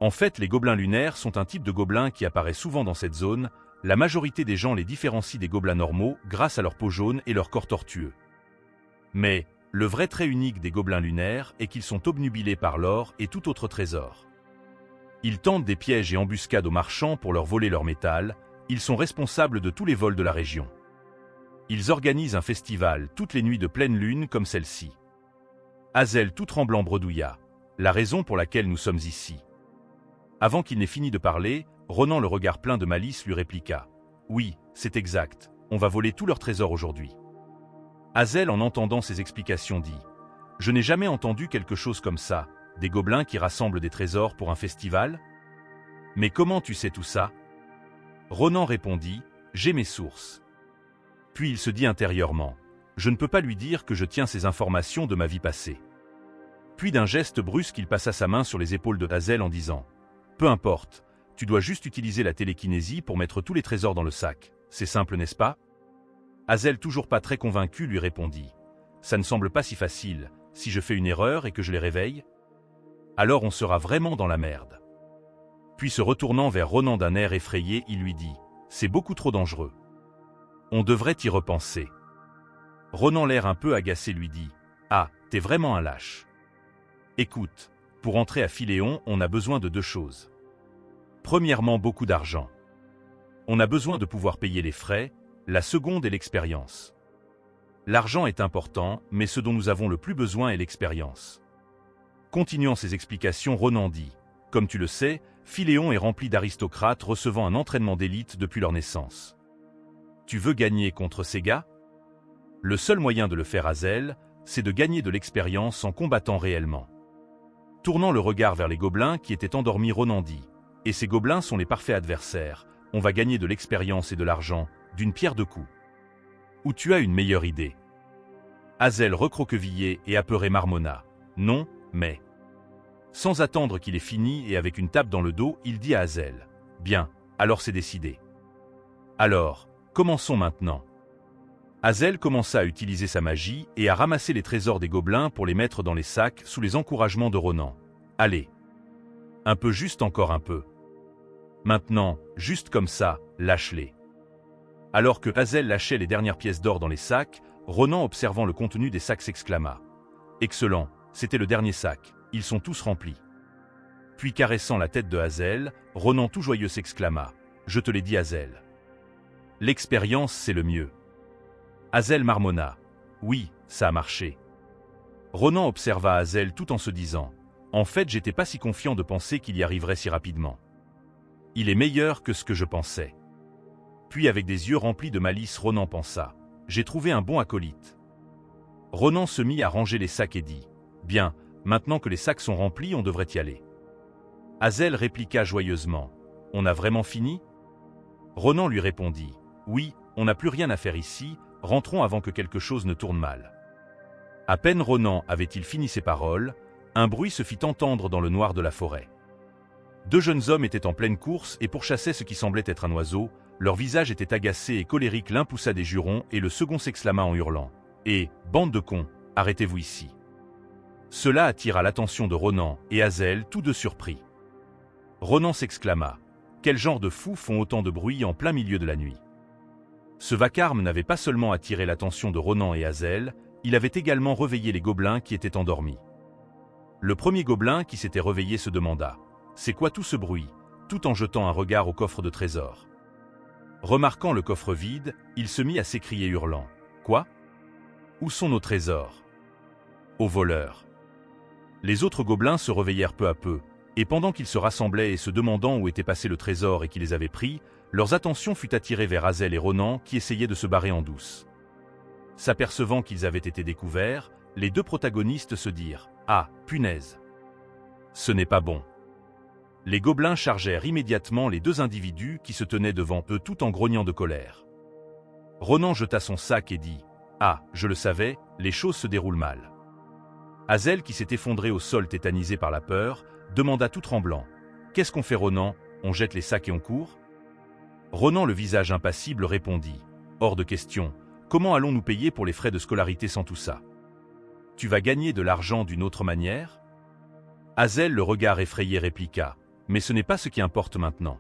En fait, les gobelins lunaires sont un type de gobelin qui apparaît souvent dans cette zone. La majorité des gens les différencient des gobelins normaux grâce à leur peau jaune et leur corps tortueux. Mais, le vrai trait unique des gobelins lunaires est qu'ils sont obnubilés par l'or et tout autre trésor. Ils tentent des pièges et embuscades aux marchands pour leur voler leur métal. Ils sont responsables de tous les vols de la région. Ils organisent un festival toutes les nuits de pleine lune comme celle-ci. Hazel tout tremblant bredouilla. La raison pour laquelle nous sommes ici. Avant qu'il n'ait fini de parler, Ronan le regard plein de malice lui répliqua. Oui, c'est exact, on va voler tous leurs trésors aujourd'hui. Hazel en entendant ces explications dit. Je n'ai jamais entendu quelque chose comme ça, des gobelins qui rassemblent des trésors pour un festival? Mais comment tu sais tout ça? Ronan répondit, j'ai mes sources. Puis il se dit intérieurement, je ne peux pas lui dire que je tiens ces informations de ma vie passée. Puis d'un geste brusque il passa sa main sur les épaules de Hazel en disant, peu importe, tu dois juste utiliser la télékinésie pour mettre tous les trésors dans le sac, c'est simple n'est-ce pas? Hazel toujours pas très convaincu lui répondit, ça ne semble pas si facile, si je fais une erreur et que je les réveille? Alors on sera vraiment dans la merde. Puis se retournant vers Ronan d'un air effrayé, il lui dit, c'est beaucoup trop dangereux. On devrait y repenser. Ronan l'air un peu agacé lui dit, ah, t'es vraiment un lâche. Écoute, pour entrer à Philéon, on a besoin de deux choses. Premièrement, beaucoup d'argent. On a besoin de pouvoir payer les frais, la seconde est l'expérience. L'argent est important, mais ce dont nous avons le plus besoin est l'expérience. Continuant ses explications, Ronan dit, comme tu le sais, Philéon est rempli d'aristocrates recevant un entraînement d'élite depuis leur naissance. Tu veux gagner contre ces gars? Le seul moyen de le faire, Hazel, c'est de gagner de l'expérience en combattant réellement. Tournant le regard vers les gobelins qui étaient endormis, Ronan dit, et ces gobelins sont les parfaits adversaires, on va gagner de l'expérience et de l'argent, d'une pierre deux coups. Ou tu as une meilleure idée? Hazel recroquevillé et apeuré marmonna, non, mais... Sans attendre qu'il ait fini et avec une tape dans le dos, il dit à Hazel, bien, alors c'est décidé. Alors, commençons maintenant. Hazel commença à utiliser sa magie et à ramasser les trésors des gobelins pour les mettre dans les sacs sous les encouragements de Ronan. Allez. Un peu juste encore un peu. Maintenant, juste comme ça, lâche-les. Alors que Hazel lâchait les dernières pièces d'or dans les sacs, Ronan observant le contenu des sacs s'exclama. Excellent, c'était le dernier sac, ils sont tous remplis. Puis caressant la tête de Hazel, Ronan tout joyeux s'exclama. Je te l'ai dit Hazel. L'expérience c'est le mieux. Hazel marmonna. Oui, ça a marché. Ronan observa Hazel tout en se disant. En fait, j'étais pas si confiant de penser qu'il y arriverait si rapidement. Il est meilleur que ce que je pensais. Puis avec des yeux remplis de malice, Ronan pensa. J'ai trouvé un bon acolyte. Ronan se mit à ranger les sacs et dit. Bien, maintenant que les sacs sont remplis, on devrait y aller. Hazel répliqua joyeusement. On a vraiment fini? Ronan lui répondit. Oui, on n'a plus rien à faire ici, rentrons avant que quelque chose ne tourne mal. À peine Ronan avait-il fini ses paroles, un bruit se fit entendre dans le noir de la forêt. Deux jeunes hommes étaient en pleine course et pourchassaient ce qui semblait être un oiseau, leur visage était agacé et colérique, l'un poussa des jurons et le second s'exclama en hurlant. Eh, bande de cons, arrêtez-vous ici. Cela attira l'attention de Ronan et Hazel, tous deux surpris. Ronan s'exclama. Quel genre de fous font autant de bruit en plein milieu de la nuit? Ce vacarme n'avait pas seulement attiré l'attention de Ronan et Hazel, il avait également réveillé les gobelins qui étaient endormis. Le premier gobelin qui s'était réveillé se demanda « C'est quoi tout ce bruit ?» tout en jetant un regard au coffre de trésor. Remarquant le coffre vide, il se mit à s'écrier hurlant « Quoi? Où sont nos trésors? Aux voleurs !» Les autres gobelins se réveillèrent peu à peu, et pendant qu'ils se rassemblaient et se demandant où était passé le trésor et qui les avait pris, leurs attentions fut attirée vers Hazel et Ronan qui essayaient de se barrer en douce. S'apercevant qu'ils avaient été découverts, les deux protagonistes se dirent « Ah, punaise! Ce n'est pas bon !» Les gobelins chargèrent immédiatement les deux individus qui se tenaient devant eux tout en grognant de colère. Ronan jeta son sac et dit « Ah, je le savais, les choses se déroulent mal. » Hazel, qui s'est effondré au sol tétanisé par la peur, demanda tout tremblant « Qu'est-ce qu'on fait Ronan? On jette les sacs et on court ?» Ronan, le visage impassible, répondit « Hors de question, comment allons-nous payer pour les frais de scolarité sans tout ça? Tu vas gagner de l'argent d'une autre manière ?» Hazel, le regard effrayé, répliqua « Mais ce n'est pas ce qui importe maintenant.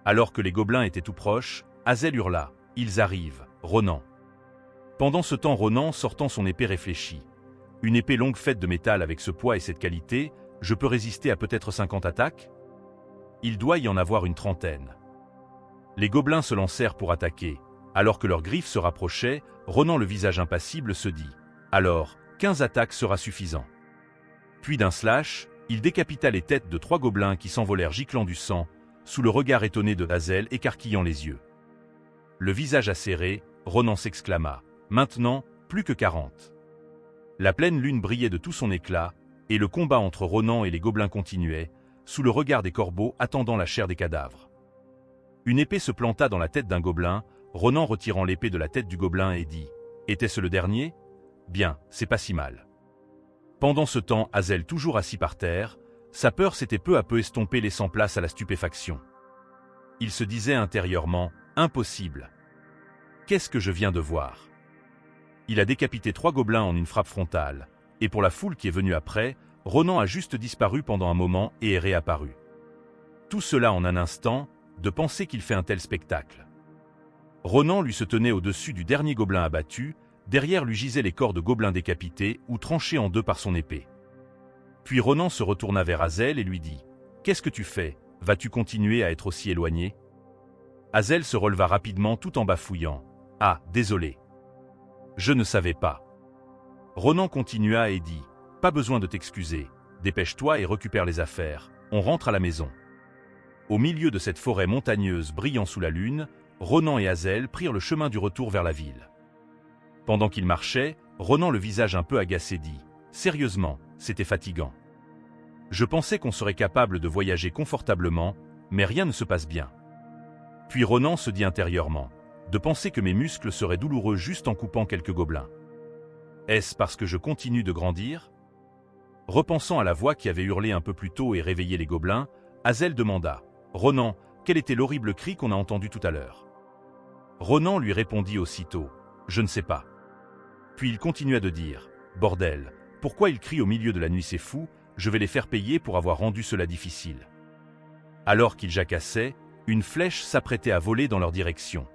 Alors que les gobelins étaient tout proches, Hazel hurla « Ils arrivent, Ronan !» Pendant ce temps, Ronan, sortant son épée, réfléchit. Une épée longue faite de métal avec ce poids et cette qualité, je peux résister à peut-être 50 attaques? Il doit y en avoir une trentaine. Les gobelins se lancèrent pour attaquer. Alors que leurs griffes se rapprochaient, Ronan, le visage impassible, se dit « Alors, 15 attaques sera suffisant. » Puis d'un slash, il décapita les têtes de 3 gobelins qui s'envolèrent giclant du sang, sous le regard étonné de Hazel écarquillant les yeux. Le visage acéré, Ronan s'exclama « Maintenant, plus que 40. » La pleine lune brillait de tout son éclat, et le combat entre Ronan et les gobelins continuait, sous le regard des corbeaux attendant la chair des cadavres. Une épée se planta dans la tête d'un gobelin, Ronan retirant l'épée de la tête du gobelin et dit « Était-ce le dernier? Bien, c'est pas si mal. » Pendant ce temps, Hazel, toujours assis par terre, sa peur s'était peu à peu estompée, laissant place à la stupéfaction. Il se disait intérieurement « Impossible. Qu'est-ce que je viens de voir ?» Il a décapité 3 gobelins en une frappe frontale, et pour la foule qui est venue après, Ronan a juste disparu pendant un moment et est réapparu. Tout cela en un instant, de penser qu'il fait un tel spectacle. Ronan lui se tenait au-dessus du dernier gobelin abattu, derrière lui gisaient les corps de gobelins décapités ou tranchés en deux par son épée. Puis Ronan se retourna vers Hazel et lui dit « Qu'est-ce que tu fais? Vas-tu continuer à être aussi éloigné ?» Hazel se releva rapidement tout en bafouillant « Ah, désolé. Je ne savais pas. » Ronan continua et dit « Pas besoin de t'excuser, dépêche-toi et récupère les affaires, on rentre à la maison. » Au milieu de cette forêt montagneuse brillant sous la lune, Ronan et Hazel prirent le chemin du retour vers la ville. Pendant qu'ils marchaient, Ronan, le visage un peu agacé, dit « Sérieusement, c'était fatigant. Je pensais qu'on serait capable de voyager confortablement, mais rien ne se passe bien. » Puis Ronan se dit intérieurement « De penser que mes muscles seraient douloureux juste en coupant quelques gobelins. Est-ce parce que je continue de grandir ?» Repensant à la voix qui avait hurlé un peu plus tôt et réveillé les gobelins, Hazel demanda « Ronan, quel était l'horrible cri qu'on a entendu tout à l'heure ?» Ronan lui répondit aussitôt « Je ne sais pas. » Puis il continua de dire « Bordel, pourquoi ils crient au milieu de la nuit, c'est fou, je vais les faire payer pour avoir rendu cela difficile. » Alors qu'il jacassait, une flèche s'apprêtait à voler dans leur direction.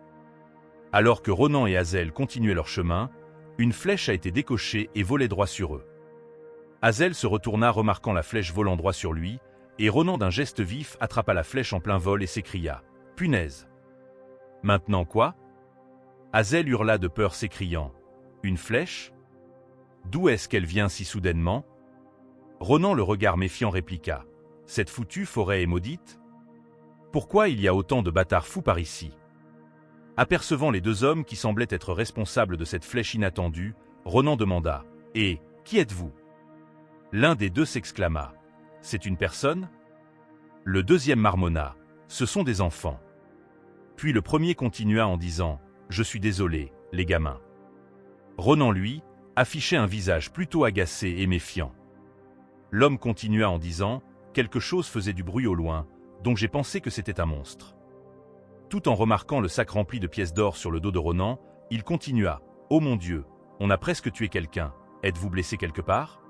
Alors que Ronan et Hazel continuaient leur chemin, une flèche a été décochée et volait droit sur eux. Hazel se retourna remarquant la flèche volant droit sur lui, et Ronan d'un geste vif attrapa la flèche en plein vol et s'écria « Punaise !» Maintenant quoi? Hazel hurla de peur s'écriant « Une flèche? D'où est-ce qu'elle vient si soudainement ?» Ronan, le regard méfiant, répliqua « Cette foutue forêt est maudite? Pourquoi il y a autant de bâtards fous par ici ?» Apercevant les 2 hommes qui semblaient être responsables de cette flèche inattendue, Ronan demanda « Et, qui êtes-vous » L'un des 2 s'exclama « C'est une personne ?» Le deuxième marmonna « Ce sont des enfants. » Puis le premier continua en disant « Je suis désolé, les gamins. » Ronan, lui, affichait un visage plutôt agacé et méfiant. L'homme continua en disant « Quelque chose faisait du bruit au loin, donc j'ai pensé que c'était un monstre. » Tout en remarquant le sac rempli de pièces d'or sur le dos de Ronan, il continua « Oh mon Dieu, on a presque tué quelqu'un, êtes-vous blessé quelque part ?»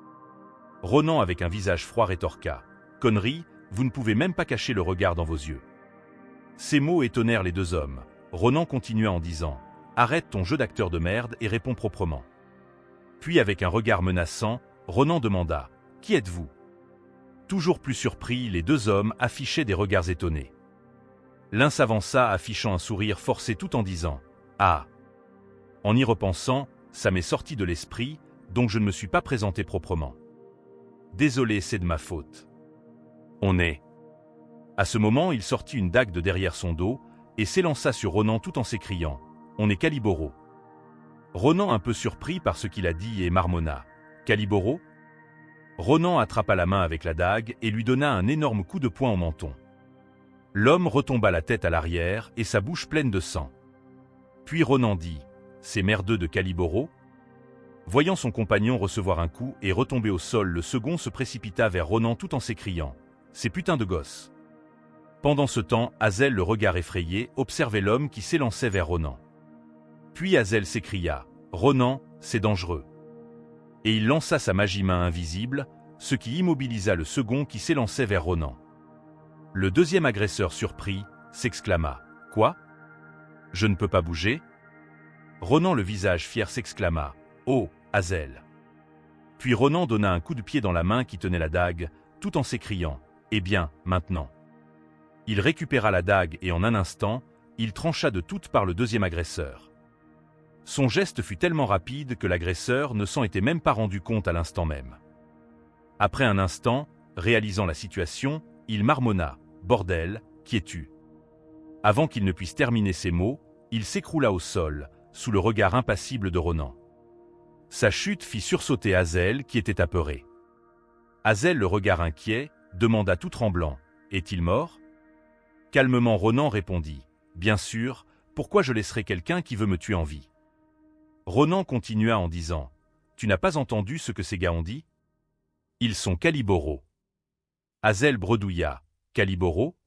Ronan, avec un visage froid, rétorqua « Connerie, vous ne pouvez même pas cacher le regard dans vos yeux. » Ces mots étonnèrent les 2 hommes. Ronan continua en disant « Arrête ton jeu d'acteur de merde et réponds proprement. » Puis avec un regard menaçant, Ronan demanda « Qui êtes-vous » Toujours plus surpris, les 2 hommes affichaient des regards étonnés. L'un s'avança affichant un sourire forcé tout en disant « Ah !» En y repensant, ça m'est sorti de l'esprit, donc je ne me suis pas présenté proprement. Désolé, c'est de ma faute. On est. À ce moment, il sortit une dague de derrière son dos et s'élança sur Ronan tout en s'écriant « On est Caliboro !» Ronan, un peu surpris par ce qu'il a dit, et marmonna « Caliboro ?» Ronan attrapa la main avec la dague et lui donna un énorme coup de poing au menton. L'homme retomba la tête à l'arrière et sa bouche pleine de sang. Puis Ronan dit « C'est merdeux de Caliboro ?» Voyant son compagnon recevoir un coup et retomber au sol, le second se précipita vers Ronan tout en s'écriant « Ces putains de gosses !» Pendant ce temps, Hazel, le regard effrayé, observait l'homme qui s'élançait vers Ronan. Puis Hazel s'écria « Ronan, c'est dangereux !» Et il lança sa magie main invisible, ce qui immobilisa le second qui s'élançait vers Ronan. Le deuxième agresseur surpris s'exclama. « Quoi? Je ne peux pas bouger ?» Ronan, le visage fier, s'exclama. « Oh, Hazel !» Puis Ronan donna un coup de pied dans la main qui tenait la dague, tout en s'écriant « Eh bien, maintenant !» Il récupéra la dague et en un instant, il trancha de toutes parts le deuxième agresseur. Son geste fut tellement rapide que l'agresseur ne s'en était même pas rendu compte à l'instant même. Après un instant, réalisant la situation, il marmonna « Bordel, qui es-tu » Avant qu'il ne puisse terminer ses mots, il s'écroula au sol, sous le regard impassible de Ronan. Sa chute fit sursauter Hazel, qui était apeuré. Hazel, le regard inquiet, demanda tout tremblant « Est-il mort ?» Calmement Ronan répondit « Bien sûr, pourquoi je laisserai quelqu'un qui veut me tuer en vie ?» Ronan continua en disant « Tu n'as pas entendu ce que ces gars ont dit ? Ils sont Caliboro. » Hazel bredouilla « Caliboro ?»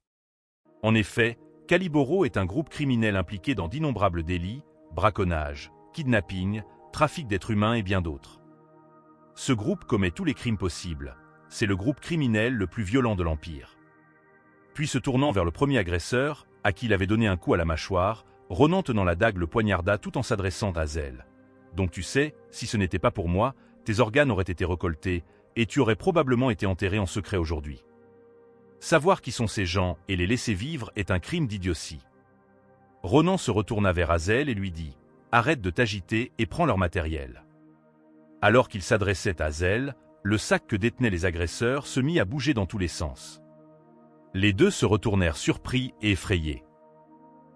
En effet, Caliboro est un groupe criminel impliqué dans d'innombrables délits, braconnage, kidnapping, trafic d'êtres humains et bien d'autres. Ce groupe commet tous les crimes possibles. C'est le groupe criminel le plus violent de l'Empire. Puis se tournant vers le premier agresseur, à qui il avait donné un coup à la mâchoire, Ronan tenant la dague le poignarda tout en s'adressant à Hazel. « Donc tu sais, si ce n'était pas pour moi, tes organes auraient été récoltés, et tu aurais probablement été enterré en secret aujourd'hui. Savoir qui sont ces gens et les laisser vivre est un crime d'idiotie. » Ronan se retourna vers Hazel et lui dit « Arrête de t'agiter et prends leur matériel. » Alors qu'il s'adressait à Hazel, le sac que détenaient les agresseurs se mit à bouger dans tous les sens. Les deux se retournèrent surpris et effrayés.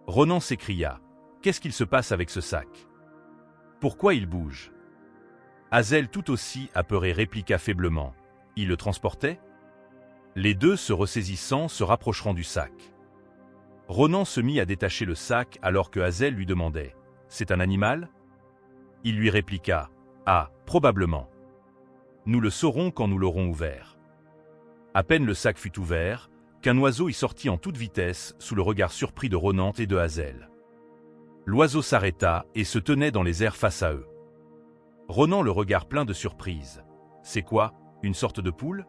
Ronan s'écria « Qu'est-ce qu'il se passe avec ce sac? Pourquoi il bouge ?» Hazel, tout aussi apeuré, répliqua faiblement « Il le transportait ?» Les deux, se ressaisissant, se rapprocheront du sac. Ronan se mit à détacher le sac alors que Hazel lui demandait « C'est un animal ?» Il lui répliqua « Ah, probablement. Nous le saurons quand nous l'aurons ouvert. » À peine le sac fut ouvert, qu'un oiseau y sortit en toute vitesse sous le regard surpris de Ronan et de Hazel. L'oiseau s'arrêta et se tenait dans les airs face à eux. Ronan, le regard plein de surprise. « C'est quoi, une sorte de poule ?»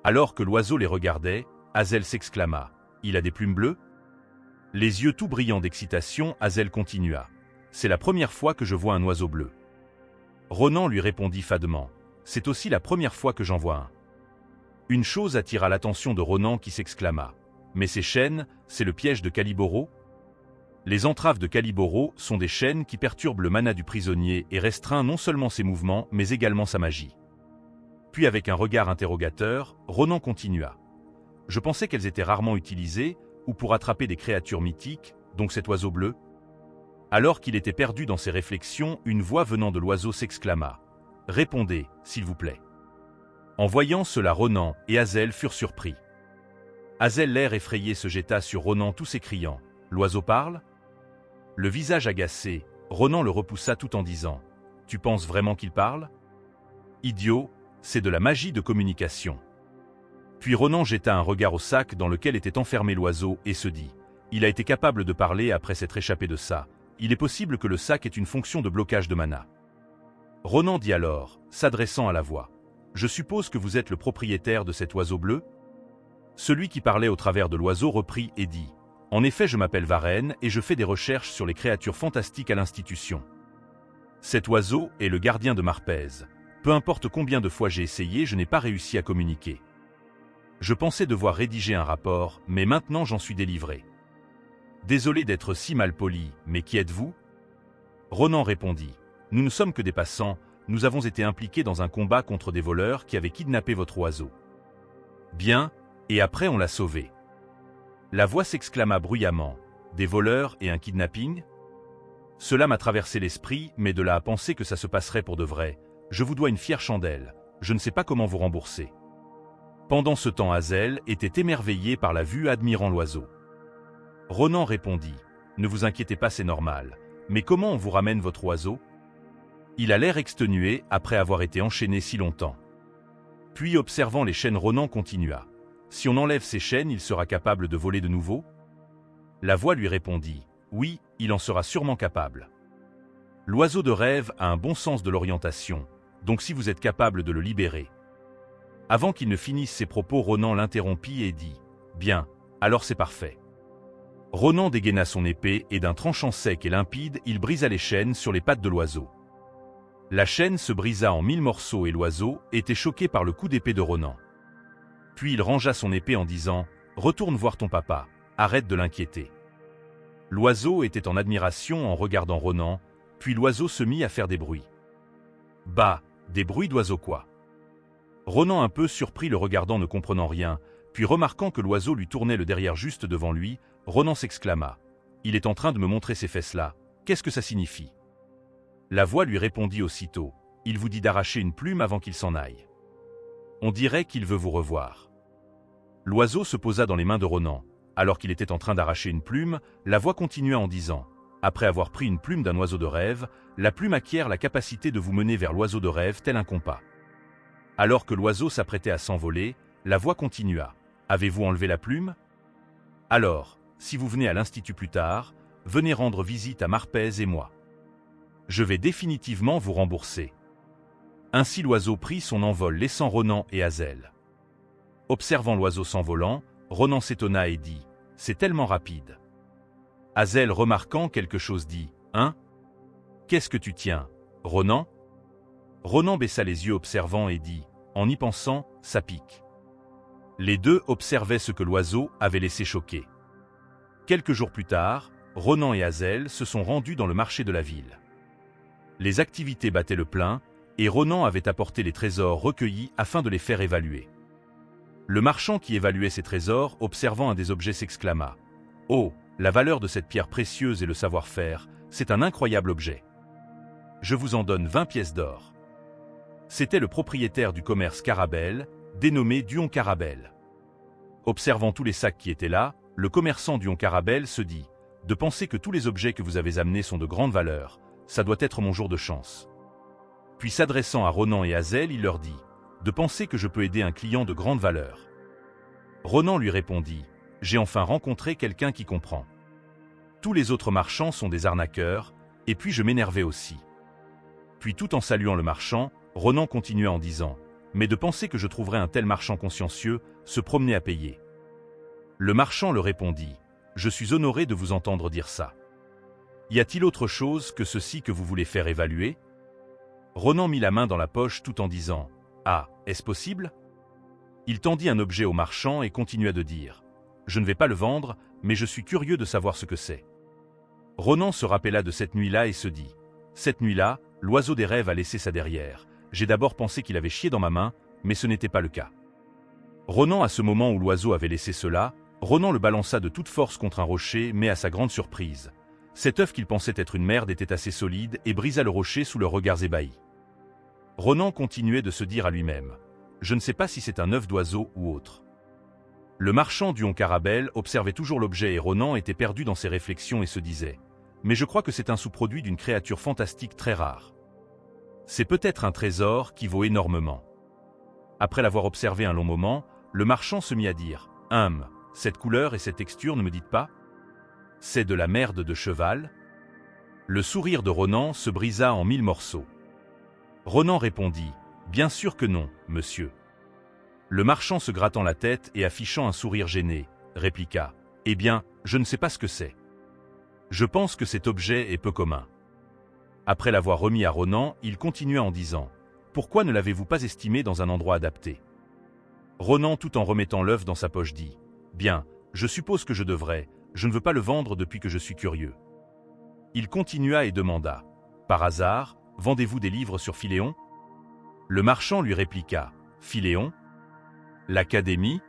Alors que l'oiseau les regardait, Hazel s'exclama « Il a des plumes bleues ?» Les yeux tout brillants d'excitation, Hazel continua « C'est la première fois que je vois un oiseau bleu. » Ronan lui répondit fadement « C'est aussi la première fois que j'en vois un. » Une chose attira l'attention de Ronan qui s'exclama « Mais ces chaînes, c'est le piège de Caliboro ?» Les entraves de Caliboro sont des chaînes qui perturbent le mana du prisonnier et restreint non seulement ses mouvements mais également sa magie. Puis avec un regard interrogateur, Ronan continua « Je pensais qu'elles étaient rarement utilisées, ou pour attraper des créatures mythiques, donc cet oiseau bleu ?» Alors qu'il était perdu dans ses réflexions, une voix venant de l'oiseau s'exclama « Répondez, s'il vous plaît. » En voyant cela, Ronan et Hazel furent surpris. Hazel, l'air effrayé, se jeta sur Ronan tout s'écriant « L'oiseau parle ?» Le visage agacé, Ronan le repoussa tout en disant « Tu penses vraiment qu'il parle ? Idiot, c'est de la magie de communication. » Puis Ronan jeta un regard au sac dans lequel était enfermé l'oiseau et se dit « Il a été capable de parler après s'être échappé de ça. Il est possible que le sac ait une fonction de blocage de mana. » Ronan dit alors, s'adressant à la voix « Je suppose que vous êtes le propriétaire de cet oiseau bleu ?» Celui qui parlait au travers de l'oiseau reprit et dit « En effet, je m'appelle Varenne et je fais des recherches sur les créatures fantastiques à l'institution. Cet oiseau est le gardien de Marpez. Peu importe combien de fois j'ai essayé, je n'ai pas réussi à communiquer. Je pensais devoir rédiger un rapport, mais maintenant j'en suis délivré. Désolé d'être si mal poli, mais qui êtes-vous » Ronan répondit « Nous ne sommes que des passants, nous avons été impliqués dans un combat contre des voleurs qui avaient kidnappé votre oiseau. » Bien, et après on l'a sauvé. La voix s'exclama bruyamment « Des voleurs et un kidnapping ?» Cela m'a traversé l'esprit, mais de là à penser que ça se passerait pour de vrai, je vous dois une fière chandelle, je ne sais pas comment vous rembourser. Pendant ce temps, Hazel était émerveillé par la vue, admirant l'oiseau. Ronan répondit « Ne vous inquiétez pas, c'est normal, mais comment on vous ramène votre oiseau ? Il a l'air exténué après avoir été enchaîné si longtemps. » Puis observant les chaînes, Ronan continua « Si on enlève ces chaînes, il sera capable de voler de nouveau ?» La voix lui répondit « Oui, il en sera sûrement capable. L'oiseau de rêve a un bon sens de l'orientation, donc si vous êtes capable de le libérer. » Avant qu'il ne finisse ses propos, Ronan l'interrompit et dit « Bien, alors c'est parfait. Ronan dégaina son épée et d'un tranchant sec et limpide, il brisa les chaînes sur les pattes de l'oiseau. La chaîne se brisa en 1000 morceaux et l'oiseau était choqué par le coup d'épée de Ronan. Puis il rangea son épée en disant « Retourne voir ton papa, arrête de l'inquiéter. » L'oiseau était en admiration en regardant Ronan, puis l'oiseau se mit à faire des bruits. « Bah, des bruits d'oiseau quoi ?» Ronan un peu surpris le regardant ne comprenant rien, puis remarquant que l'oiseau lui tournait le derrière juste devant lui, Ronan s'exclama « Il est en train de me montrer ces fesses-là, qu'est-ce que ça signifie ?» La voix lui répondit aussitôt « Il vous dit d'arracher une plume avant qu'il s'en aille. On dirait qu'il veut vous revoir. » L'oiseau se posa dans les mains de Ronan. Alors qu'il était en train d'arracher une plume, la voix continua en disant « Après avoir pris une plume d'un oiseau de rêve, la plume acquiert la capacité de vous mener vers l'oiseau de rêve tel un compas. » Alors que l'oiseau s'apprêtait à s'envoler, la voix continua « Avez-vous enlevé la plume? Alors, si vous venez à l'Institut plus tard, venez rendre visite à Marpez et moi. Je vais définitivement vous rembourser. » Ainsi l'oiseau prit son envol laissant Ronan et Hazel. Observant l'oiseau s'envolant, Ronan s'étonna et dit « C'est tellement rapide. » Hazel remarquant quelque chose dit « Hein? Qu'est-ce que tu tiens, Ronan ?» Ronan baissa les yeux observant et dit « En y pensant, ça pique. » Les deux observaient ce que l'oiseau avait laissé choquer. Quelques jours plus tard, Ronan et Hazel se sont rendus dans le marché de la ville. Les activités battaient le plein, et Ronan avait apporté les trésors recueillis afin de les faire évaluer. Le marchand qui évaluait ces trésors, observant un des objets, s'exclama « Oh, la valeur de cette pierre précieuse et le savoir-faire, c'est un incroyable objet. Je vous en donne 20 pièces d'or. » C'était le propriétaire du commerce Carabel, dénommé Duon Carabel. Observant tous les sacs qui étaient là, le commerçant Duon Carabel se dit « De penser que tous les objets que vous avez amenés sont de grande valeur, ça doit être mon jour de chance. » Puis s'adressant à Ronan et Hazel, il leur dit « De penser que je peux aider un client de grande valeur. » Ronan lui répondit « J'ai enfin rencontré quelqu'un qui comprend. Tous les autres marchands sont des arnaqueurs, et puis je m'énervais aussi. » Puis tout en saluant le marchand, Ronan continua en disant « Mais de penser que je trouverais un tel marchand consciencieux, se promener à payer. » Le marchand le répondit « Je suis honoré de vous entendre dire ça. Y a-t-il autre chose que ceci que vous voulez faire évaluer ?» Ronan mit la main dans la poche tout en disant « Ah, est-ce possible ?» Il tendit un objet au marchand et continua de dire « Je ne vais pas le vendre, mais je suis curieux de savoir ce que c'est. » Ronan se rappela de cette nuit-là et se dit « Cette nuit-là, l'oiseau des rêves a laissé ça derrière. J'ai d'abord pensé qu'il avait chié dans ma main, mais ce n'était pas le cas. » Ronan, à ce moment où l'oiseau avait laissé cela, Ronan le balança de toute force contre un rocher, mais à sa grande surprise, cet œuf qu'il pensait être une merde était assez solide et brisa le rocher sous leurs regards ébahis. Ronan continuait de se dire à lui-même « Je ne sais pas si c'est un œuf d'oiseau ou autre. » Le marchand Duon Carabel observait toujours l'objet et Ronan était perdu dans ses réflexions et se disait « Mais je crois que c'est un sous-produit d'une créature fantastique très rare. C'est peut-être un trésor qui vaut énormément. » Après l'avoir observé un long moment, le marchand se mit à dire « cette couleur et cette texture ne me dites pas? C'est de la merde de cheval ?» Le sourire de Ronan se brisa en 1000 morceaux. Ronan répondit « Bien sûr que non, monsieur. » Le marchand se grattant la tête et affichant un sourire gêné, répliqua « Eh bien, je ne sais pas ce que c'est. Je pense que cet objet est peu commun. » Après l'avoir remis à Ronan, il continua en disant « Pourquoi ne l'avez-vous pas estimé dans un endroit adapté ?» Ronan, tout en remettant l'œuf dans sa poche, dit « Bien, je suppose que je devrais, je ne veux pas le vendre depuis que je suis curieux. » Il continua et demanda « Par hasard, vendez-vous des livres sur Philéon ?» Le marchand lui répliqua « Philéon? L'Académie ?»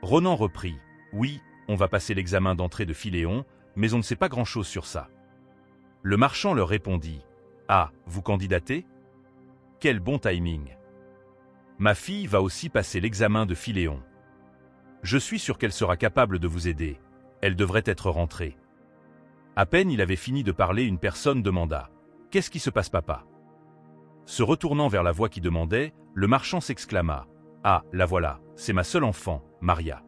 Ronan reprit « Oui, on va passer l'examen d'entrée de Philéon, mais on ne sait pas grand-chose sur ça. » Le marchand leur répondit « Ah, vous candidatez? Quel bon timing. Ma fille va aussi passer l'examen de Philéon. Je suis sûr qu'elle sera capable de vous aider. Elle devrait être rentrée. » À peine il avait fini de parler, une personne demanda « Qu'est-ce qui se passe, papa ?» Se retournant vers la voix qui demandait, le marchand s'exclama « Ah, la voilà, c'est ma seule enfant, Maria. »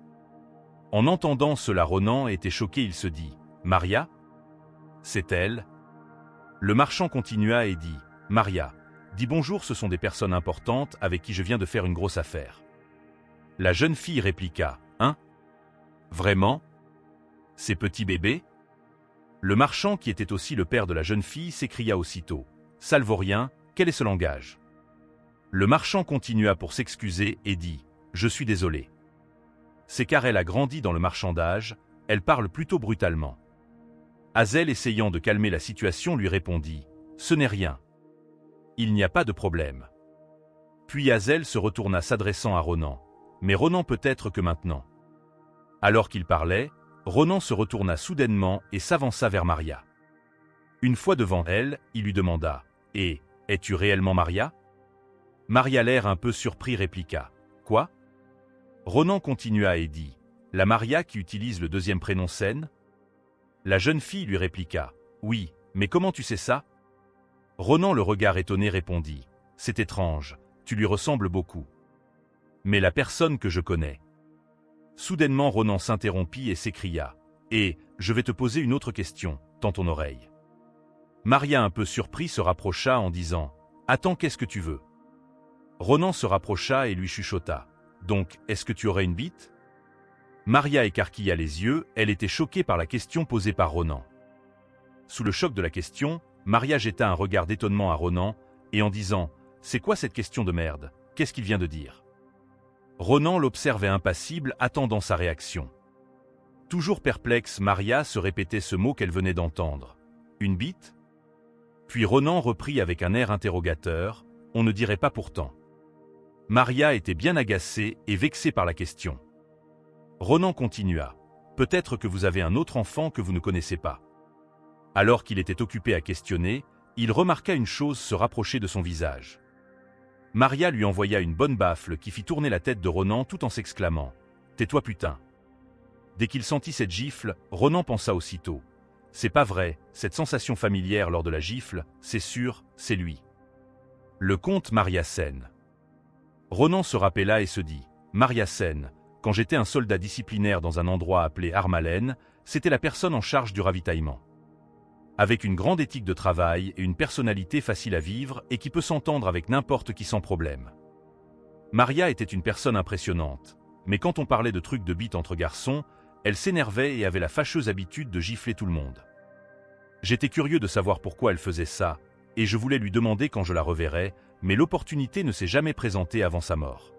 En entendant cela, Ronan était choqué, il se dit « Maria? C'est elle ?» Le marchand continua et dit « Maria, dis bonjour, ce sont des personnes importantes avec qui je viens de faire une grosse affaire. » La jeune fille répliqua « Hein? Vraiment? Ces petits bébés? Le marchand, qui était aussi le père de la jeune fille, s'écria aussitôt. Ça ne vaut rien, quel est ce langage? Le marchand continua pour s'excuser et dit. Je suis désolé. C'est car elle a grandi dans le marchandage, elle parle plutôt brutalement. Hazel, essayant de calmer la situation, lui répondit. Ce n'est rien. Il n'y a pas de problème. Puis Hazel se retourna s'adressant à Ronan. Mais Ronan peut-être que maintenant. Alors qu'il parlait, Ronan se retourna soudainement et s'avança vers Maria. Une fois devant elle, il lui demanda. Et, es-tu réellement Maria? Maria, l'air un peu surpris, répliqua. Quoi? Ronan continua et dit. La Maria qui utilise le deuxième prénom Sen? La jeune fille lui répliqua. Oui, mais comment tu sais ça? Ronan, le regard étonné, répondit. C'est étrange, tu lui ressembles beaucoup. Mais la personne que je connais. Soudainement Ronan s'interrompit et s'écria. Et, je vais te poser une autre question, tends ton oreille. Maria, un peu surpris, se rapprocha en disant. Attends, qu'est-ce que tu veux? Ronan se rapprocha et lui chuchota. Donc, est-ce que tu aurais une bite? Maria écarquilla les yeux, elle était choquée par la question posée par Ronan. Sous le choc de la question, Maria jeta un regard d'étonnement à Ronan, et en disant « C'est quoi cette question de merde? Qu'est-ce qu'il vient de dire ?» Ronan l'observait impassible, attendant sa réaction. Toujours perplexe, Maria se répétait ce mot qu'elle venait d'entendre. « Une bite ?» Puis Ronan reprit avec un air interrogateur « On ne dirait pas pourtant. » Maria était bien agacée et vexée par la question. Ronan continua. « Peut-être que vous avez un autre enfant que vous ne connaissez pas. » Alors qu'il était occupé à questionner, il remarqua une chose se rapprocher de son visage. Maria lui envoya une bonne baffle qui fit tourner la tête de Ronan tout en s'exclamant « Tais-toi putain !» Dès qu'il sentit cette gifle, Ronan pensa aussitôt « C'est pas vrai, cette sensation familière lors de la gifle, c'est sûr, c'est lui. » Le comte Maria Sen. Ronan se rappela et se dit « Maria Sen, quand j'étais un soldat disciplinaire dans un endroit appelé Armalen, c'était la personne en charge du ravitaillement. Avec une grande éthique de travail et une personnalité facile à vivre et qui peut s'entendre avec n'importe qui sans problème. Maria était une personne impressionnante, mais quand on parlait de trucs de bite entre garçons, elle s'énervait et avait la fâcheuse habitude de gifler tout le monde. J'étais curieux de savoir pourquoi elle faisait ça, et je voulais lui demander quand je la reverrais, mais l'opportunité ne s'est jamais présentée avant sa mort.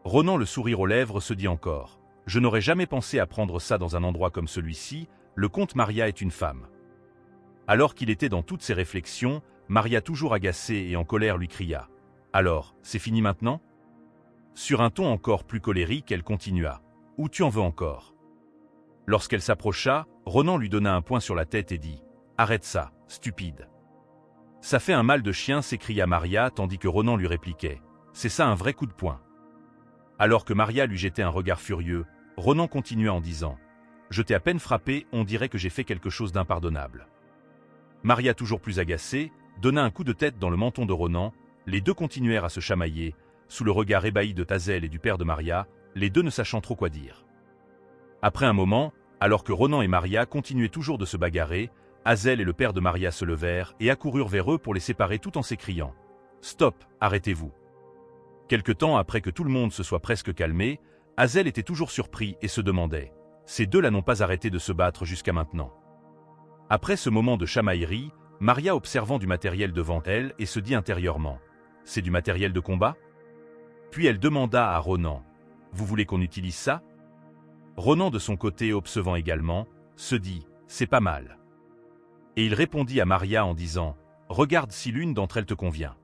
Ronan, le sourire aux lèvres, se dit encore « Je n'aurais jamais pensé à prendre ça dans un endroit comme celui-ci, le comte Maria est une femme. » Alors qu'il était dans toutes ses réflexions, Maria, toujours agacée et en colère, lui cria « Alors, c'est fini maintenant ?» Sur un ton encore plus colérique, elle continua « Où tu en veux encore ?» Lorsqu'elle s'approcha, Ronan lui donna un poing sur la tête et dit « Arrête ça, stupide. » Ça fait un mal de chien, s'écria Maria tandis que Ronan lui répliquait « C'est ça un vrai coup de poing. » Alors que Maria lui jetait un regard furieux, Ronan continua en disant « Je t'ai à peine frappé, on dirait que j'ai fait quelque chose d'impardonnable. » Maria, toujours plus agacée, donna un coup de tête dans le menton de Ronan, les deux continuèrent à se chamailler, sous le regard ébahi de Tazel et du père de Maria, les deux ne sachant trop quoi dire. Après un moment, alors que Ronan et Maria continuaient toujours de se bagarrer, Hazel et le père de Maria se levèrent et accoururent vers eux pour les séparer tout en s'écriant « Stop, arrêtez-vous !» Quelque temps après que tout le monde se soit presque calmé, Hazel était toujours surpris et se demandait « Ces deux-là n'ont pas arrêté de se battre jusqu'à maintenant. » Après ce moment de chamaillerie, Maria observant du matériel devant elle et se dit intérieurement « C'est du matériel de combat ?» Puis elle demanda à Ronan « Vous voulez qu'on utilise ça ?» Ronan de son côté, observant également, se dit « C'est pas mal. » Et il répondit à Maria en disant « Regarde si l'une d'entre elles te convient.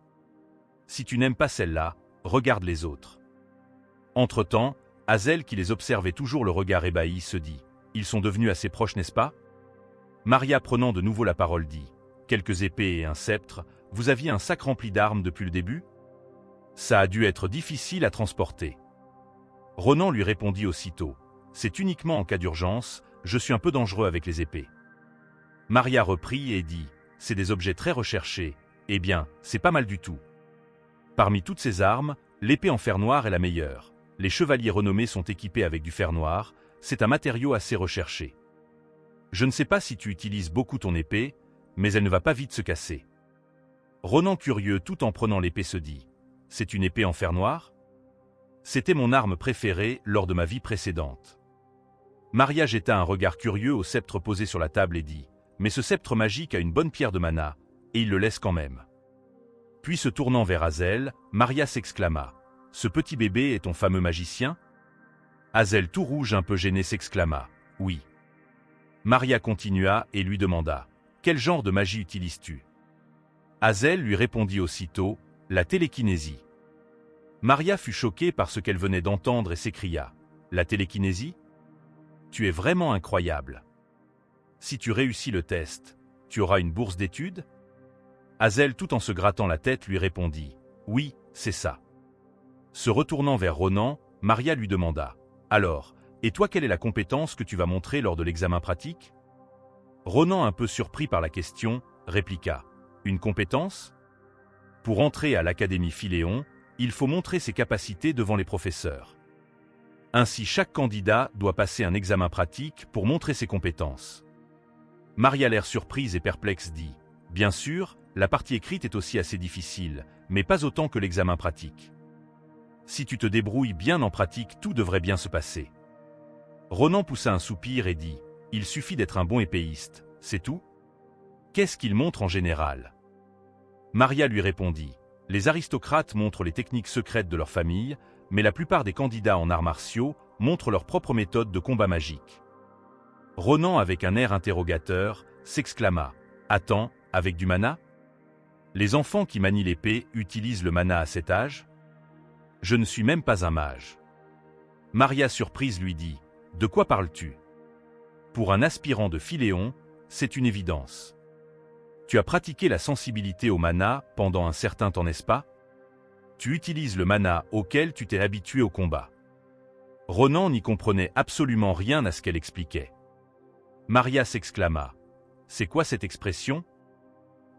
Si tu n'aimes pas celle-là, regarde les autres. » Entre-temps, Hazel, qui les observait toujours le regard ébahi, se dit « Ils sont devenus assez proches, n'est-ce pas ?» Maria, prenant de nouveau la parole, dit « Quelques épées et un sceptre, vous aviez un sac rempli d'armes depuis le début? Ça a dû être difficile à transporter. » Ronan lui répondit aussitôt « C'est uniquement en cas d'urgence, je suis un peu dangereux avec les épées. » Maria reprit et dit « C'est des objets très recherchés, eh bien, c'est pas mal du tout. Parmi toutes ces armes, l'épée en fer noir est la meilleure. Les chevaliers renommés sont équipés avec du fer noir, c'est un matériau assez recherché. Je ne sais pas si tu utilises beaucoup ton épée, mais elle ne va pas vite se casser. » Ronan, curieux tout en prenant l'épée, se dit « C'est une épée en fer noir? C'était mon arme préférée lors de ma vie précédente. » Maria jeta un regard curieux au sceptre posé sur la table et dit « Mais ce sceptre magique a une bonne pierre de mana, et il le laisse quand même. » Puis se tournant vers Hazel, Maria s'exclama « Ce petit bébé est ton fameux magicien ?» Hazel, tout rouge un peu gêné, s'exclama « Oui. » Maria continua et lui demanda « Quel genre de magie utilises-tu » Hazel lui répondit aussitôt « La télékinésie. » Maria fut choquée par ce qu'elle venait d'entendre et s'écria « La télékinésie ? Tu es vraiment incroyable. Si tu réussis le test, tu auras une bourse d'études ?» Hazel, tout en se grattant la tête, lui répondit « Oui, c'est ça. » Se retournant vers Ronan, Maria lui demanda « Alors, et toi, quelle est la compétence que tu vas montrer lors de l'examen pratique ?» Ronan, un peu surpris par la question, répliqua « Une compétence ? Pour entrer à l'Académie Philéon, il faut montrer ses capacités devant les professeurs. Ainsi, chaque candidat doit passer un examen pratique pour montrer ses compétences. » Maria, l'air surprise et perplexe, dit « Bien sûr, la partie écrite est aussi assez difficile, mais pas autant que l'examen pratique. Si tu te débrouilles bien en pratique, tout devrait bien se passer. » Ronan poussa un soupir et dit « Il suffit d'être un bon épéiste, c'est tout ? Qu'est-ce qu'il montre en général ?» Maria lui répondit « Les aristocrates montrent les techniques secrètes de leur famille, mais la plupart des candidats en arts martiaux montrent leur propre méthode de combat magique. » Ronan, avec un air interrogateur, s'exclama « Attends, avec du mana ? Les enfants qui manient l'épée utilisent le mana à cet âge ? Je ne suis même pas un mage. » Maria, surprise, lui dit « De quoi parles-tu ? Pour un aspirant de Philéon, c'est une évidence. Tu as pratiqué la sensibilité au mana pendant un certain temps, n'est-ce pas ? Tu utilises le mana auquel tu t'es habitué au combat. » Ronan n'y comprenait absolument rien à ce qu'elle expliquait. Maria s'exclama « C'est quoi cette expression ?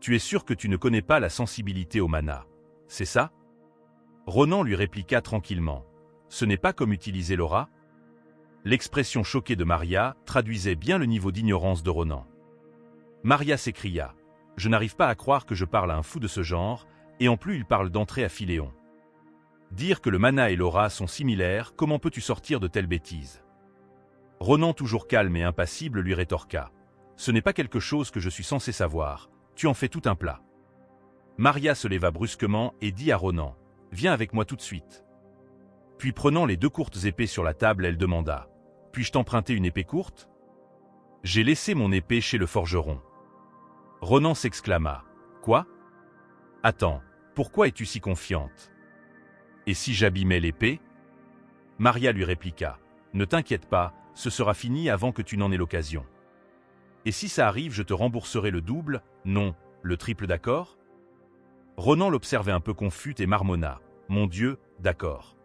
Tu es sûr que tu ne connais pas la sensibilité au mana, c'est ça ?» Ronan lui répliqua tranquillement « Ce n'est pas comme utiliser l'aura ?» L'expression choquée de Maria traduisait bien le niveau d'ignorance de Ronan. Maria s'écria « Je n'arrive pas à croire que je parle à un fou de ce genre, et en plus il parle d'entrer à Philéon. Dire que le mana et l'aura sont similaires, comment peux-tu sortir de telles bêtises ?» Ronan, toujours calme et impassible, lui rétorqua « Ce n'est pas quelque chose que je suis censé savoir, tu en fais tout un plat. » Maria se leva brusquement et dit à Ronan « Viens avec moi tout de suite. » Puis prenant les deux courtes épées sur la table, elle demanda « Puis-je t'emprunter une épée courte ?» J'ai laissé mon épée chez le forgeron. Ronan s'exclama « Quoi ? Attends, pourquoi es-tu si confiante ? Et si j'abîmais l'épée ?» Maria lui répliqua « Ne t'inquiète pas, ce sera fini avant que tu n'en aies l'occasion. Et si ça arrive, je te rembourserai le double, non, le triple, d'accord ?» Ronan l'observait un peu confus et marmonna « Mon Dieu, d'accord. »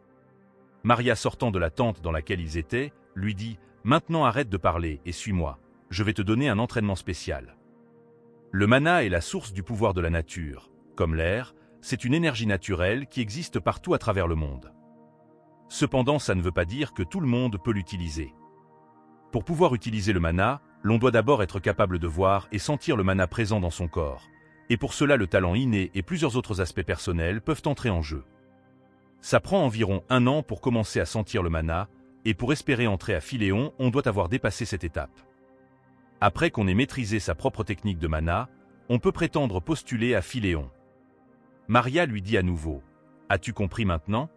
Maria, sortant de la tente dans laquelle ils étaient, lui dit « Maintenant arrête de parler et suis-moi, je vais te donner un entraînement spécial. Le mana est la source du pouvoir de la nature. Comme l'air, c'est une énergie naturelle qui existe partout à travers le monde. Cependant, ça ne veut pas dire que tout le monde peut l'utiliser. Pour pouvoir utiliser le mana, l'on doit d'abord être capable de voir et sentir le mana présent dans son corps, et pour cela le talent inné et plusieurs autres aspects personnels peuvent entrer en jeu. Ça prend environ 1 an pour commencer à sentir le mana, et pour espérer entrer à Philéon, on doit avoir dépassé cette étape. Après qu'on ait maîtrisé sa propre technique de mana, on peut prétendre postuler à Philéon. Maria lui dit à nouveau « As-tu compris maintenant ?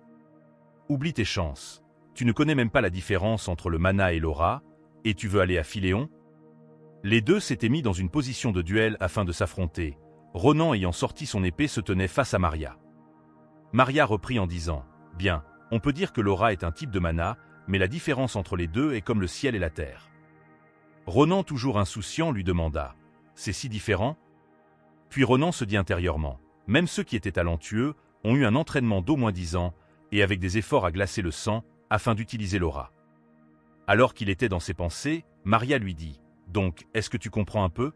Oublie tes chances. Tu ne connais même pas la différence entre le mana et l'aura, et tu veux aller à Philéon ?» Les deux s'étaient mis dans une position de duel afin de s'affronter. Ronan, ayant sorti son épée, se tenait face à Maria. Maria reprit en disant « Bien, on peut dire que l'aura est un type de mana, mais la différence entre les deux est comme le ciel et la terre. » Ronan, toujours insouciant, lui demanda « C'est si différent ?» Puis Ronan se dit intérieurement « Même ceux qui étaient talentueux ont eu un entraînement d'au moins 10 ans, et avec des efforts à glacer le sang, afin d'utiliser l'aura. » Alors qu'il était dans ses pensées, Maria lui dit « Donc, est-ce que tu comprends un peu ?»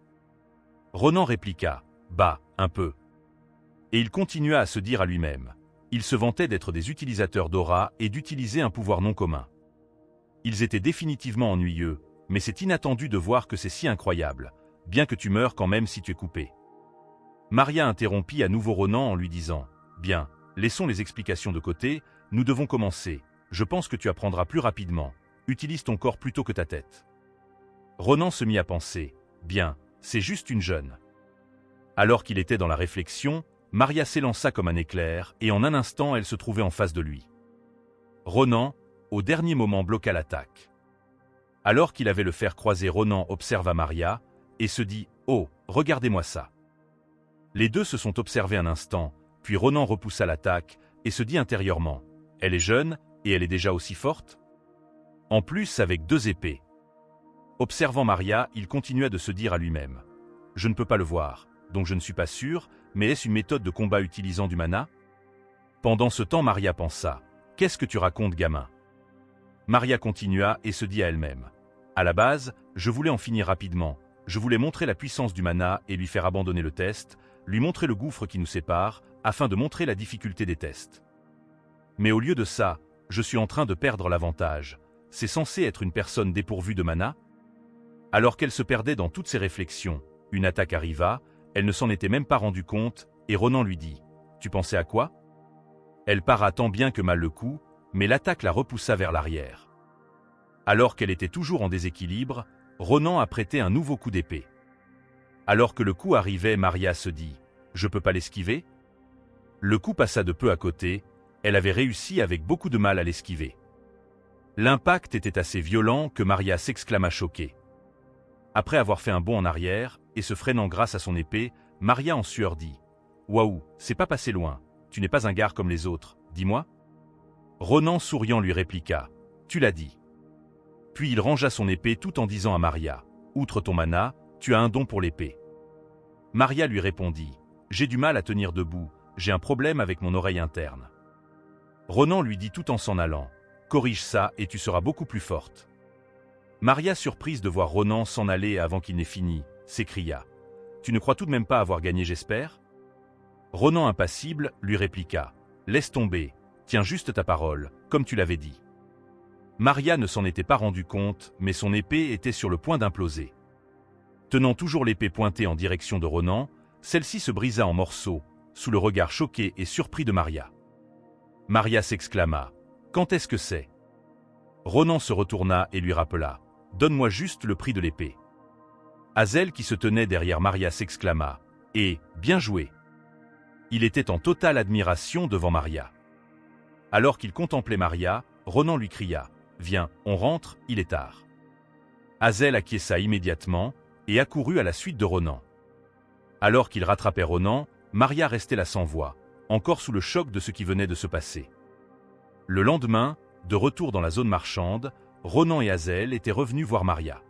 Ronan répliqua « Bah, un peu. » Et il continua à se dire à lui-même « Ils se vantaient d'être des utilisateurs d'aura et d'utiliser un pouvoir non commun. Ils étaient définitivement ennuyeux, mais c'est inattendu de voir que c'est si incroyable, bien que tu meurs quand même si tu es coupé. » Maria interrompit à nouveau Ronan en lui disant « Bien, laissons les explications de côté, nous devons commencer, je pense que tu apprendras plus rapidement. utilise ton corps plutôt que ta tête. Ronan se mit à penser, bien, c'est juste une jeune. Alors qu'il était dans la réflexion, Maria s'élança comme un éclair et en un instant elle se trouvait en face de lui. Ronan, au dernier moment, bloqua l'attaque. Alors qu'il avait le fer croisé, Ronan observa Maria et se dit « Oh, regardez-moi ça !» Les deux se sont observés un instant, puis Ronan repoussa l'attaque et se dit intérieurement « Elle est jeune et elle est déjà aussi forte ?» En plus avec 2 épées. Observant Maria, il continua de se dire à lui-même « Je ne peux pas le voir, donc je ne suis pas sûr, mais est-ce une méthode de combat utilisant du mana ?» Pendant ce temps, Maria pensa « Qu'est-ce que tu racontes, gamin ?» Maria continua et se dit à elle-même « À la base, je voulais en finir rapidement. Je voulais montrer la puissance du mana et lui faire abandonner le test, lui montrer le gouffre qui nous sépare, afin de montrer la difficulté des tests. Mais au lieu de ça, je suis en train de perdre l'avantage. C'est censé être une personne dépourvue de mana ?» Alors qu'elle se perdait dans toutes ses réflexions, une attaque arriva, elle ne s'en était même pas rendue compte, et Ronan lui dit « Tu pensais à quoi ?» Elle para tant bien que mal le coup, mais l'attaque la repoussa vers l'arrière. Alors qu'elle était toujours en déséquilibre, Ronan a prêté un nouveau coup d'épée. Alors que le coup arrivait, Maria se dit « Je peux pas l'esquiver ?» Le coup passa de peu à côté, elle avait réussi avec beaucoup de mal à l'esquiver. L'impact était assez violent que Maria s'exclama choquée. Après avoir fait un bond en arrière, et se freinant grâce à son épée, Maria en sueur dit « Waouh, c'est pas passé loin, tu n'es pas un gars comme les autres, dis-moi ?» Ronan souriant lui répliqua « Tu l'as dit. » Puis il rangea son épée tout en disant à Maria « Outre ton mana, tu as un don pour l'épée. » Maria lui répondit « J'ai du mal à tenir debout, j'ai un problème avec mon oreille interne. » Ronan lui dit tout en s'en allant « Corrige ça et tu seras beaucoup plus forte. » Maria, surprise de voir Ronan s'en aller avant qu'il n'ait fini, s'écria « Tu ne crois tout de même pas avoir gagné, j'espère ?» Ronan, impassible, lui répliqua « Laisse tomber, tiens juste ta parole, comme tu l'avais dit. » Maria ne s'en était pas rendu compte, mais son épée était sur le point d'imploser. Tenant toujours l'épée pointée en direction de Ronan, celle-ci se brisa en morceaux, sous le regard choqué et surpris de Maria. Maria s'exclama « Quand est-ce que c'est ?» Ronan se retourna et lui rappela « Donne-moi juste le prix de l'épée. » Hazel, qui se tenait derrière Maria, s'exclama « Et, bien joué !» Il était en totale admiration devant Maria. Alors qu'il contemplait Maria, Ronan lui cria « Viens, on rentre, il est tard. » Hazel acquiesça immédiatement et accourut à la suite de Ronan. Alors qu'il rattrapait Ronan, Maria restait là sans voix, encore sous le choc de ce qui venait de se passer. Le lendemain, de retour dans la zone marchande, Ronan et Hazel étaient revenus voir Maria.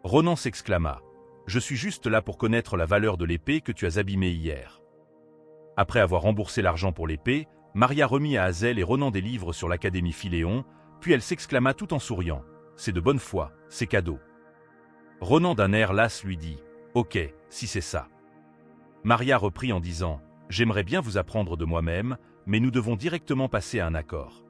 Ronan s'exclama « Je suis juste là pour connaître la valeur de l'épée que tu as abîmée hier. » Après avoir remboursé l'argent pour l'épée, Maria remit à Hazel et Ronan des livres sur l'Académie Philéon, puis elle s'exclama tout en souriant « C'est de bonne foi, c'est cadeau. » Ronan d'un air las lui dit « Ok, si c'est ça. » Maria reprit en disant « J'aimerais bien vous apprendre de moi-même, mais nous devons directement passer à un accord. »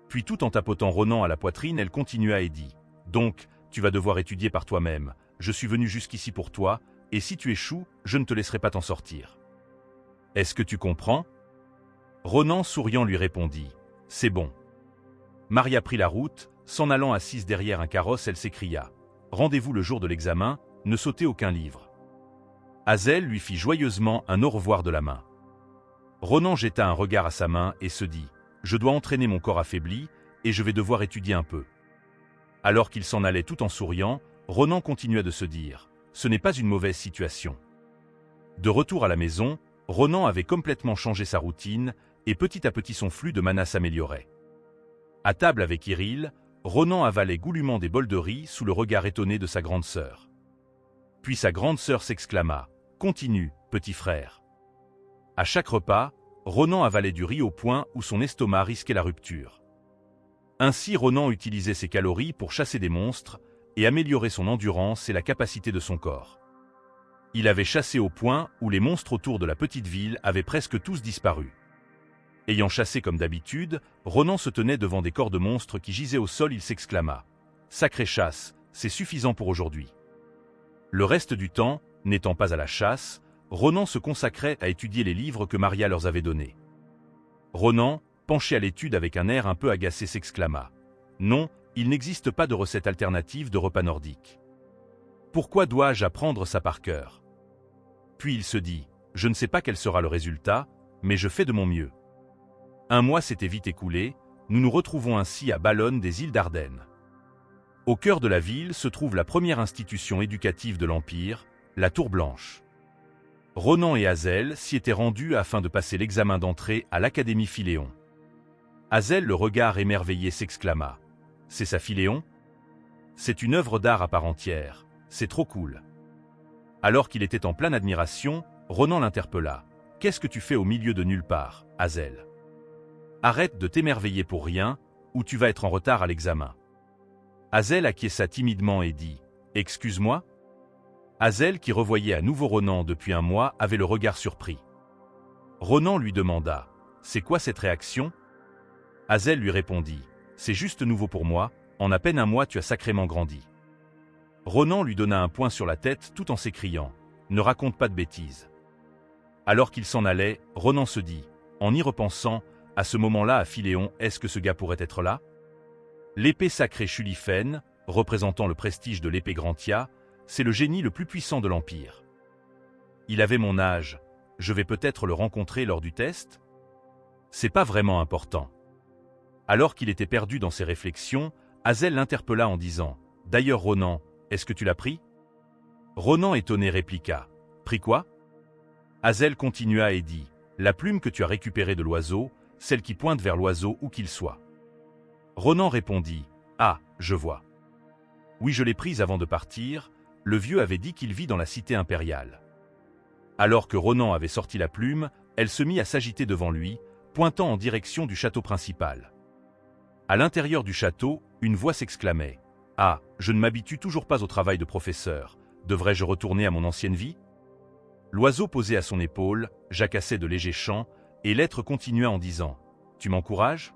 Puis tout en tapotant Ronan à la poitrine, elle continua et dit « Donc, tu vas devoir étudier par toi-même, je suis venu jusqu'ici pour toi, et si tu échoues, je ne te laisserai pas t'en sortir. Est-ce que tu comprends ?» Ronan souriant lui répondit « C'est bon. » Maria prit la route, s'en allant assise derrière un carrosse, elle s'écria « Rendez-vous le jour de l'examen, ne sautez aucun livre. » Hazel lui fit joyeusement un au revoir de la main. Ronan jeta un regard à sa main et se dit « Je dois entraîner mon corps affaibli, et je vais devoir étudier un peu. » Alors qu'il s'en allait tout en souriant, Ronan continua de se dire « Ce n'est pas une mauvaise situation. » De retour à la maison, Ronan avait complètement changé sa routine, et petit à petit son flux de mana s'améliorait. À table avec Iril, Ronan avalait goulûment des bols de riz sous le regard étonné de sa grande sœur. Puis sa grande sœur s'exclama « Continue, petit frère. » À chaque repas, Ronan avalait du riz au point où son estomac risquait la rupture. Ainsi Ronan utilisait ses calories pour chasser des monstres et améliorer son endurance et la capacité de son corps. Il avait chassé au point où les monstres autour de la petite ville avaient presque tous disparu. Ayant chassé comme d'habitude, Ronan se tenait devant des corps de monstres qui gisaient au sol, il s'exclama « Sacrée chasse, c'est suffisant pour aujourd'hui. » Le reste du temps, n'étant pas à la chasse, Ronan se consacrait à étudier les livres que Maria leur avait donnés. Ronan, penché à l'étude avec un air un peu agacé, s'exclama « Non, il n'existe pas de recette alternative de repas nordique. Pourquoi dois-je apprendre ça par cœur? Puis il se dit, je ne sais pas quel sera le résultat, mais je fais de mon mieux. Un mois s'était vite écoulé, nous nous retrouvons ainsi à Ballonne des îles d'Ardennes. Au cœur de la ville se trouve la première institution éducative de l'Empire, la Tour Blanche. Ronan et Hazel s'y étaient rendus afin de passer l'examen d'entrée à l'Académie Philéon. Hazel, le regard émerveillé, s'exclama. « C'est ça Philéon? C'est une œuvre d'art à part entière, c'est trop cool. » Alors qu'il était en pleine admiration, Ronan l'interpella. « Qu'est-ce que tu fais au milieu de nulle part, Hazel? Arrête de t'émerveiller pour rien, ou tu vas être en retard à l'examen. » Hazel acquiesça timidement et dit « Excuse-moi » Hazel, qui revoyait à nouveau Ronan depuis un mois, avait le regard surpris. Ronan lui demanda « C'est quoi cette réaction ?» Hazel lui répondit « C'est juste nouveau pour moi, en à peine un mois tu as sacrément grandi. » Ronan lui donna un poing sur la tête tout en s'écriant « Ne raconte pas de bêtises. » Alors qu'il s'en allait, Ronan se dit, en y repensant, à ce moment-là à Philéon, est-ce que ce gars pourrait être là? L'épée sacrée Chuliphène, représentant le prestige de l'épée Grantia, c'est le génie le plus puissant de l'Empire. Il avait mon âge, je vais peut-être le rencontrer lors du test? C'est pas vraiment important. Alors qu'il était perdu dans ses réflexions, Hazel l'interpella en disant « D'ailleurs Ronan, est-ce que tu l'as pris ?» Ronan étonné répliqua « Pris quoi ?» Hazel continua et dit « La plume que tu as récupérée de l'oiseau, celle qui pointe vers l'oiseau où qu'il soit. » Ronan répondit « Ah, je vois. Oui, je l'ai prise avant de partir, le vieux avait dit qu'il vit dans la cité impériale. » Alors que Ronan avait sorti la plume, elle se mit à s'agiter devant lui, pointant en direction du château principal. À l'intérieur du château, une voix s'exclamait « Ah, je ne m'habitue toujours pas au travail de professeur, devrais-je retourner à mon ancienne vie ?» L'oiseau posé à son épaule, jacassait de légers chants, et l'être continua en disant « Tu m'encourages ?»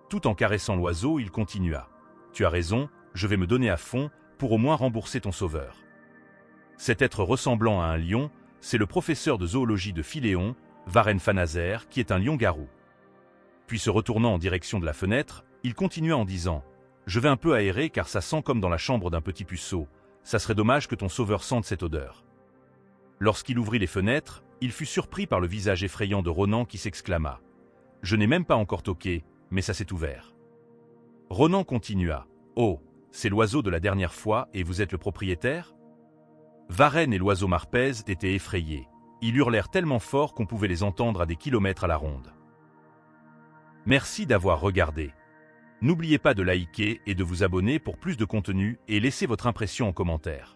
Tout en caressant l'oiseau, il continua « Tu as raison, je vais me donner à fond pour au moins rembourser ton sauveur. » Cet être ressemblant à un lion, c'est le professeur de zoologie de Philéon, Varennes-Phanazer, qui est un lion-garou. Puis se retournant en direction de la fenêtre, il continua en disant « Je vais un peu aérer car ça sent comme dans la chambre d'un petit puceau, ça serait dommage que ton sauveur sente cette odeur. » Lorsqu'il ouvrit les fenêtres, il fut surpris par le visage effrayant de Ronan qui s'exclama « Je n'ai même pas encore toqué, mais ça s'est ouvert. » Ronan continua « Oh, c'est l'oiseau de la dernière fois et vous êtes le propriétaire ?» Varenne et l'oiseau Marpèze étaient effrayés. Ils hurlèrent tellement fort qu'on pouvait les entendre à des kilomètres à la ronde. Merci d'avoir regardé. N'oubliez pas de liker et de vous abonner pour plus de contenu et laissez votre impression en commentaire.